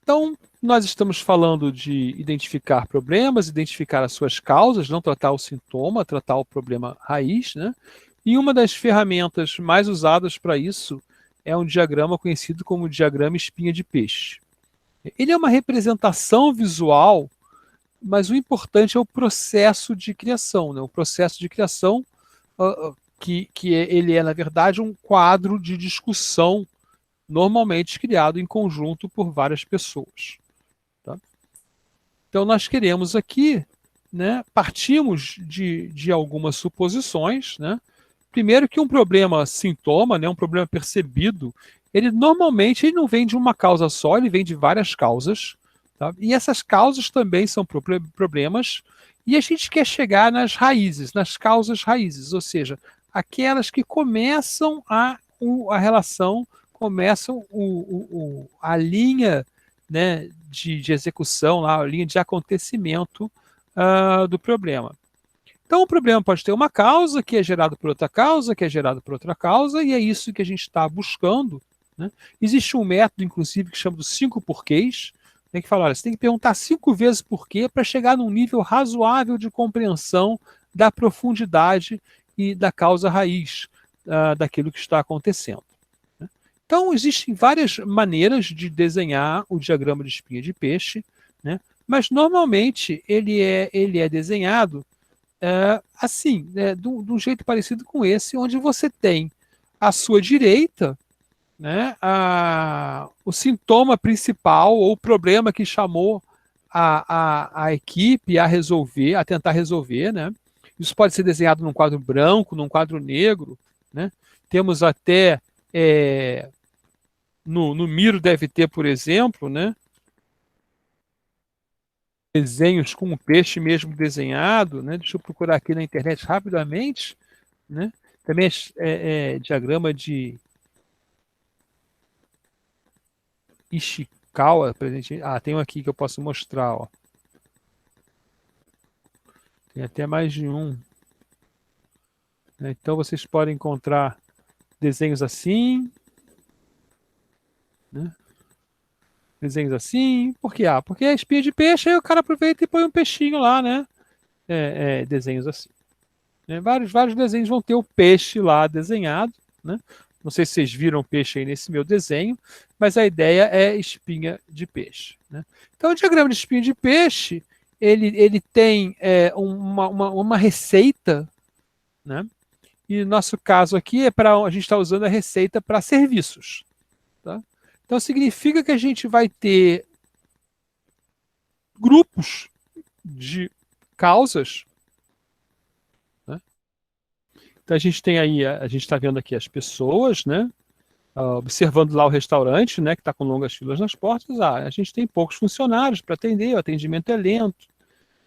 Então, nós estamos falando de identificar problemas, identificar as suas causas, não tratar o sintoma, tratar o problema raiz, né? E uma das ferramentas mais usadas para isso é um diagrama conhecido como diagrama espinha de peixe. Ele é uma representação visual, mas o importante é o processo de criação, né? O processo de criação, ele é, na verdade, um quadro de discussão normalmente criado em conjunto por várias pessoas. Tá? Então, nós queremos aqui, né, partimos de algumas suposições. Né? Primeiro que um problema sintoma, né, um problema percebido, ele normalmente ele não vem de uma causa só, ele vem de várias causas. Tá? E essas causas também são problemas, e a gente quer chegar nas raízes, nas causas raízes, ou seja, aquelas que começam a relação, começam a linha, né, de execução, a linha de acontecimento do problema. Então, o problema pode ter uma causa, que é gerado por outra causa, que é gerado por outra causa, e é isso que a gente está buscando. Né? Existe um método, inclusive, que chama dos 5 porquês. Tem que falar, olha, você tem que perguntar 5 vezes porquê para chegar num nível razoável de compreensão da profundidade e da causa raiz daquilo que está acontecendo. Né? Então, existem várias maneiras de desenhar o diagrama de espinha de peixe, né? Mas, normalmente, ele é desenhado assim, né, de um jeito parecido com esse, onde você tem à sua direita, né, o sintoma principal ou o problema que chamou a equipe a resolver, a tentar resolver. Né? Isso pode ser desenhado num quadro branco, num quadro negro. Né? Temos até, no Miro deve ter, por exemplo, né, desenhos com o peixe mesmo desenhado. Né? Deixa eu procurar aqui na internet rapidamente. Né? Também é diagrama de Ishikawa. Tem um aqui que eu posso mostrar. Ó. Tem até mais de um. Né? Então vocês podem encontrar desenhos assim. Né? Desenhos assim. Por quê? Porque é espinha de peixe, aí o cara aproveita e põe um peixinho lá, né? Desenhos assim. Né? Vários desenhos vão ter o peixe lá desenhado. Né? Não sei se vocês viram o peixe aí nesse meu desenho, mas a ideia é espinha de peixe. Né? Então, o diagrama de espinha de peixe, ele tem uma receita, né? E no nosso caso aqui, a gente está usando a receita para serviços. Tá? Então, significa que a gente vai ter grupos de causas. Né? Então, a gente tem aí, a gente está vendo aqui as pessoas, né? Observando lá o restaurante, né, que está com longas filas nas portas. A gente tem poucos funcionários para atender, o atendimento é lento.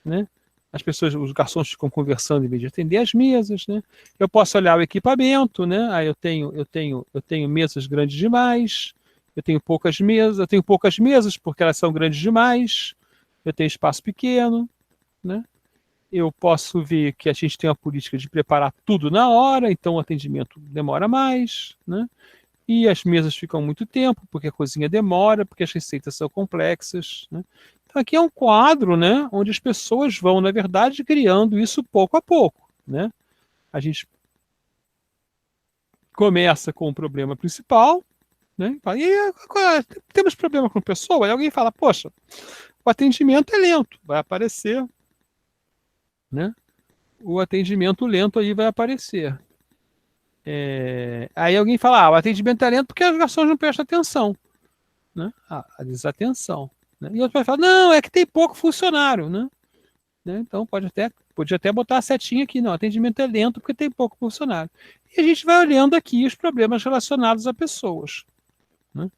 Né? As pessoas, os garçons ficam conversando em vez de atender as mesas. Né? Eu posso olhar o equipamento, né? Aí eu tenho mesas grandes demais, eu tenho poucas mesas porque elas são grandes demais, eu tenho espaço pequeno. Né? Eu posso ver que a gente tem uma política de preparar tudo na hora, então o atendimento demora mais. Né? E as mesas ficam muito tempo, porque a cozinha demora, porque as receitas são complexas. Né? Então, aqui é um quadro, né, onde as pessoas vão, na verdade, criando isso pouco a pouco. Né? A gente começa com o problema principal, né? E temos problema com pessoa, e alguém fala, poxa, o atendimento é lento, vai aparecer. Né? O atendimento lento aí vai aparecer. Aí alguém fala, o atendimento é lento porque os garçons não prestam atenção. Né? A desatenção. Né? E outro vai falar, não, é que tem pouco funcionário. Né? Então podia até botar a setinha aqui, não, atendimento é lento porque tem pouco funcionário. E a gente vai olhando aqui os problemas relacionados a pessoas. Né?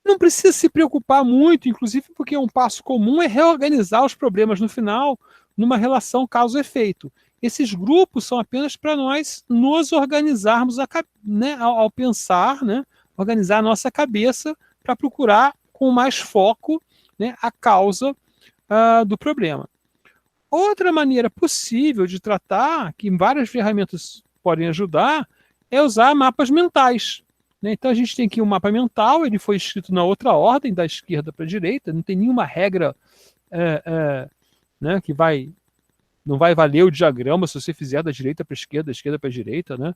Não precisa se preocupar muito, inclusive porque um passo comum é reorganizar os problemas no final numa relação causa-efeito. Esses grupos são apenas para nós nos organizarmos né, ao pensar, né, organizar a nossa cabeça para procurar com mais foco, né, a causa do problema. Outra maneira possível de tratar, que várias ferramentas podem ajudar, é usar mapas mentais. né? Então a gente tem aqui um mapa mental, ele foi escrito na outra ordem, da esquerda para a direita, não tem nenhuma regra né, que não vai valer o diagrama se você fizer da direita para a esquerda, da esquerda para a direita, né?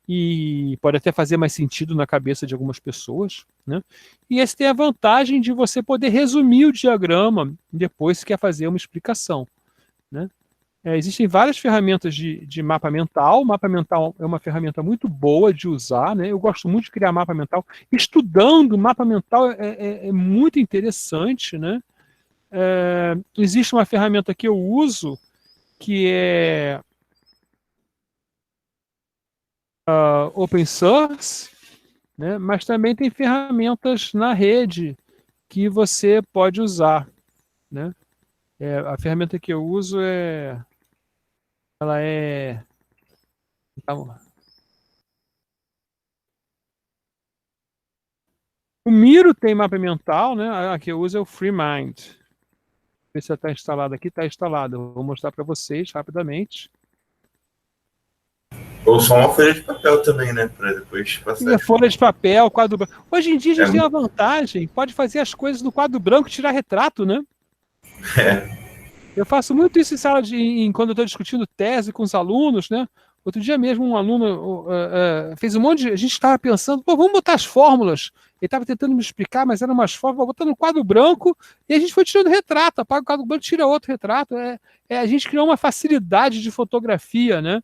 E pode até fazer mais sentido na cabeça de algumas pessoas, né? E esse tem a vantagem de você poder resumir o diagrama depois se quer fazer uma explicação, né? Existem várias ferramentas de mapa mental. O mapa mental é uma ferramenta muito boa de usar, né? Eu gosto muito de criar mapa mental. Estudando mapa mental é muito interessante, né? Existe uma ferramenta que eu uso que é open source, né? Mas também tem ferramentas na rede que você pode usar, né? A ferramenta que eu uso ela é então, o Miro tem mapa mental, né? A que eu uso é o FreeMind. Ver se está instalado aqui, está instalado. Eu vou mostrar para vocês rapidamente. Ou só uma folha de papel também, né? Para depois passar. Folha de papel, quadro branco. Hoje em dia a gente tem uma vantagem, pode fazer as coisas no quadro branco e tirar retrato, né? Eu faço muito isso em sala quando eu estou discutindo tese com os alunos, né? Outro dia mesmo um aluno fez um monte de... A gente estava pensando, pô, vamos botar as fórmulas. Ele estava tentando me explicar, mas eram umas fórmulas, botando no quadro branco, e a gente foi tirando retrato, apaga o quadro branco, tira outro retrato. A gente criou uma facilidade de fotografia, né?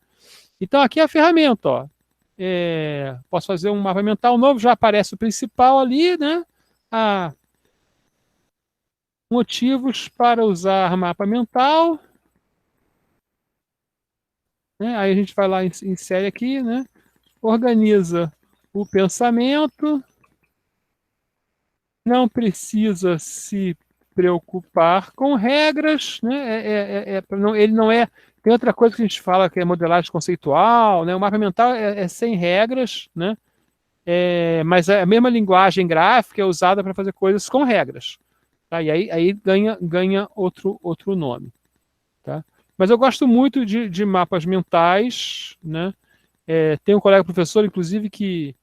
Então aqui é a ferramenta, ó. Posso fazer um mapa mental novo, já aparece o principal ali, né? Motivos para usar mapa mental. Né? Aí a gente vai lá, insere aqui, né? Organiza o pensamento. Não precisa se preocupar com regras, né? Ele não é... Tem outra coisa que a gente fala que é modelagem conceitual, né? O mapa mental é sem regras, né? Mas a mesma linguagem gráfica é usada para fazer coisas com regras. Tá? E aí ganha outro nome. Tá? Mas eu gosto muito de mapas mentais, né? Tem um colega professor, inclusive, que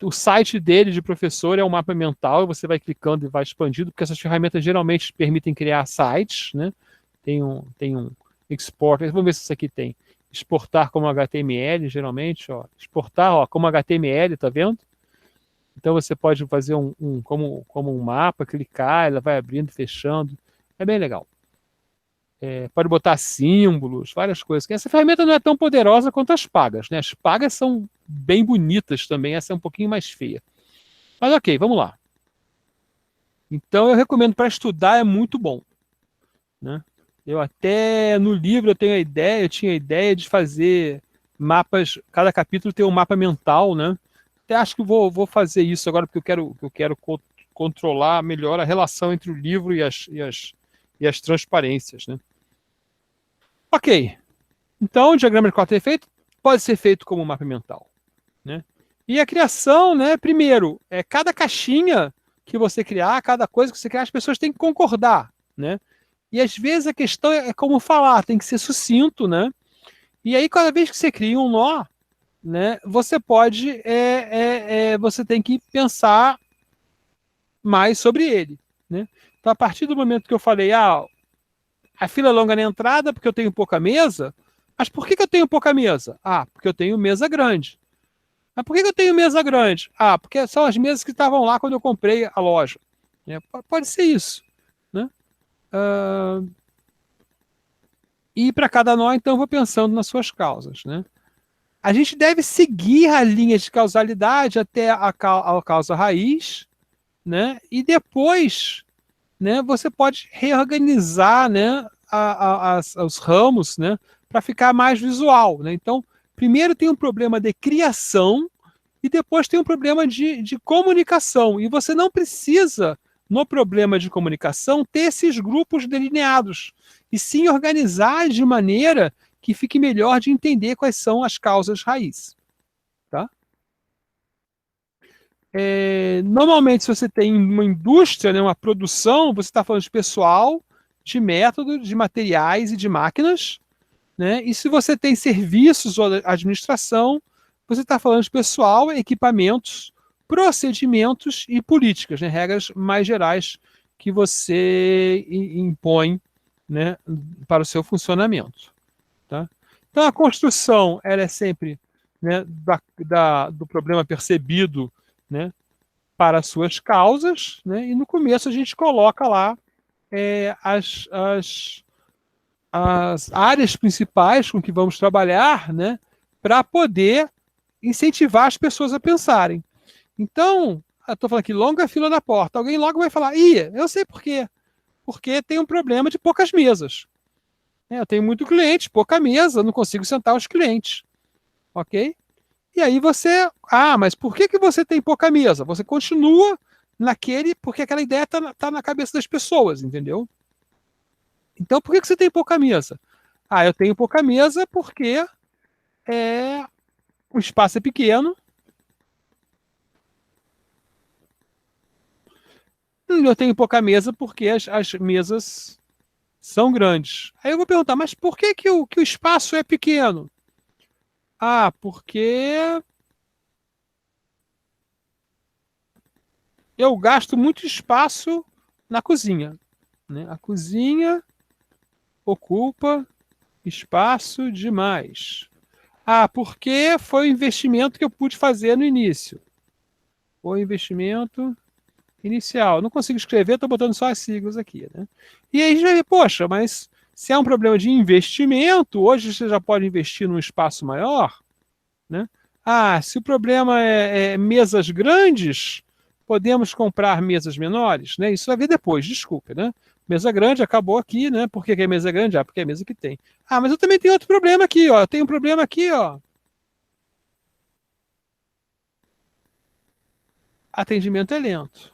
o site dele de professor é um mapa mental, e você vai clicando e vai expandindo, porque essas ferramentas geralmente permitem criar sites, né? Tem um export, vamos ver se isso aqui tem. Exportar como HTML, geralmente, ó. Exportar, ó, como HTML, tá vendo? Então você pode fazer como um mapa, clicar, ela vai abrindo, fechando. É bem legal. Pode botar símbolos, várias coisas. Essa ferramenta não é tão poderosa quanto as pagas, né? As pagas são bem bonitas também, essa é um pouquinho mais feia. Mas ok, vamos lá. Então eu recomendo para estudar, é muito bom, né? Eu até no livro eu tinha a ideia de fazer mapas, cada capítulo tem um mapa mental, né? Até acho que vou fazer isso agora, porque eu quero controlar melhor a relação entre o livro e as transparências, né? Ok. Então, o diagrama de causa e efeito pode ser feito como um mapa mental, né? E a criação, né? Primeiro, cada caixinha que você criar, cada coisa que você criar, as pessoas têm que concordar, né? E às vezes a questão é como falar, tem que ser sucinto, né? E aí, cada vez que você cria um nó, né, você pode, você tem que pensar mais sobre ele, né? Então, a partir do momento que eu falei, a fila é longa na entrada porque eu tenho pouca mesa, mas por que eu tenho pouca mesa? Porque eu tenho mesa grande. Mas por que eu tenho mesa grande? Porque são as mesas que estavam lá quando eu comprei a loja. Pode ser isso, né? E para cada nó, então, eu vou pensando nas suas causas, né? A gente deve seguir a linha de causalidade até a causa raiz, né? E depois, né, você pode reorganizar, né, os ramos, né, para ficar mais visual, né? Então, primeiro tem um problema de criação e depois tem um problema de comunicação. E você não precisa, no problema de comunicação, ter esses grupos delineados, e sim organizar de maneira que fique melhor de entender quais são as causas raiz. Tá? Normalmente, se você tem uma indústria, né, uma produção, você está falando de pessoal, de método, de materiais e de máquinas. Né? E se você tem serviços ou administração, você está falando de pessoal, equipamentos, procedimentos e políticas, né? Regras mais gerais que você impõe, né, para o seu funcionamento. Tá? Então, a construção ela é sempre, né, do problema percebido, né, para as suas causas, né, e no começo a gente coloca lá as áreas principais com que vamos trabalhar, né, para poder incentivar as pessoas a pensarem. Então, eu estou falando aqui, longa fila da porta. Alguém logo vai falar, eu sei por quê. Porque tem um problema de poucas mesas. Eu tenho muito cliente, pouca mesa, não consigo sentar os clientes. Ok? E aí você, mas por que você tem pouca mesa? Você continua porque aquela ideia está na cabeça das pessoas, entendeu? Então, por que você tem pouca mesa? Eu tenho pouca mesa porque o espaço é pequeno. Eu tenho pouca mesa porque as mesas são grandes. Aí eu vou perguntar, mas por que o espaço é pequeno? Porque eu gasto muito espaço na cozinha, né? A cozinha ocupa espaço demais. Porque foi o investimento que eu pude fazer no início. Foi o investimento inicial. Não consigo escrever, estou botando só as siglas aqui, né? E aí a gente vai ver, poxa, mas se é um problema de investimento, hoje você já pode investir num espaço maior, né? Se o problema é mesas grandes, podemos comprar mesas menores, né? Isso vai vir depois, desculpa, né? Mesa grande acabou aqui, né? Por que é mesa grande? Porque é a mesa que tem. Mas eu também tenho outro problema aqui, ó. Eu tenho um problema aqui, ó. Atendimento é lento.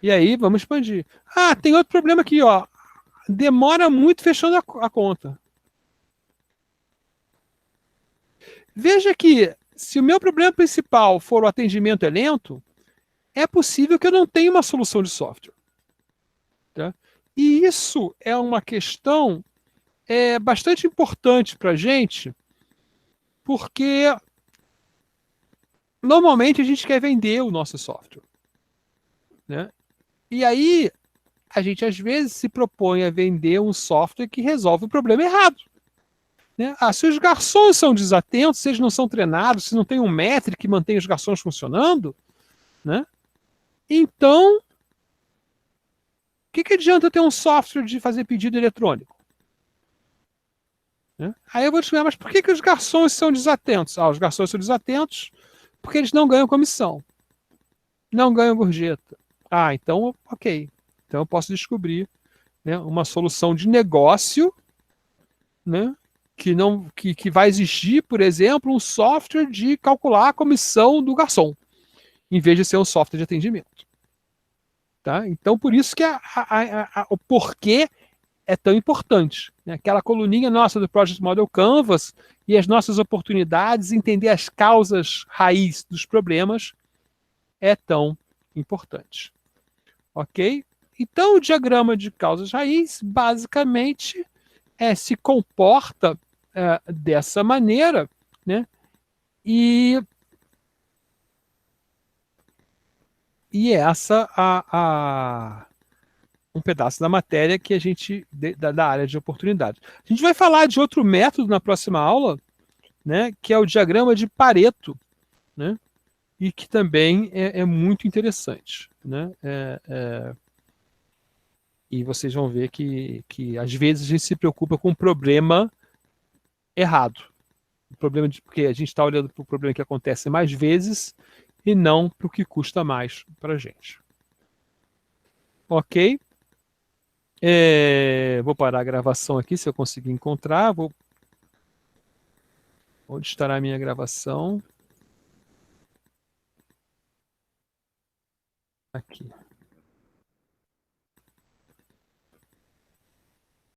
E aí, vamos expandir. Tem outro problema aqui, ó. Demora muito fechando a conta. Veja que, se o meu problema principal for o atendimento é lento, é possível que eu não tenha uma solução de software. Tá? E isso é uma questão bastante importante para a gente, porque normalmente a gente quer vender o nosso software. Né? E aí, a gente às vezes se propõe a vender um software que resolve o problema errado. Né? Se os garçons são desatentos, se eles não são treinados, se não tem um métrico que mantém os garçons funcionando, né? Então, o que adianta ter um software de fazer pedido eletrônico? Né? Aí eu vou te explicar, mas por que os garçons são desatentos? Os garçons são desatentos porque eles não ganham comissão, não ganham gorjeta. Então, ok. Então eu posso descobrir, né, uma solução de negócio, né, que vai exigir, por exemplo, um software de calcular a comissão do garçom, em vez de ser um software de atendimento. Tá? Então, por isso que o porquê é tão importante. Né? Aquela coluninha nossa do Project Model Canvas e as nossas oportunidades, entender as causas raiz dos problemas é tão importante. Ok? Então, o diagrama de causas raiz, basicamente, se comporta dessa maneira, né? E essa um pedaço da matéria que a gente da área de oportunidade. A gente vai falar de outro método na próxima aula, né? Que é o diagrama de Pareto, né? E que também é muito interessante, né? E vocês vão ver que às vezes a gente se preocupa com um problema errado. Porque a gente está olhando para o problema que acontece mais vezes e não para o que custa mais para a gente. Ok? Vou parar a gravação aqui, se eu conseguir encontrar. Onde estará a minha gravação? Aqui.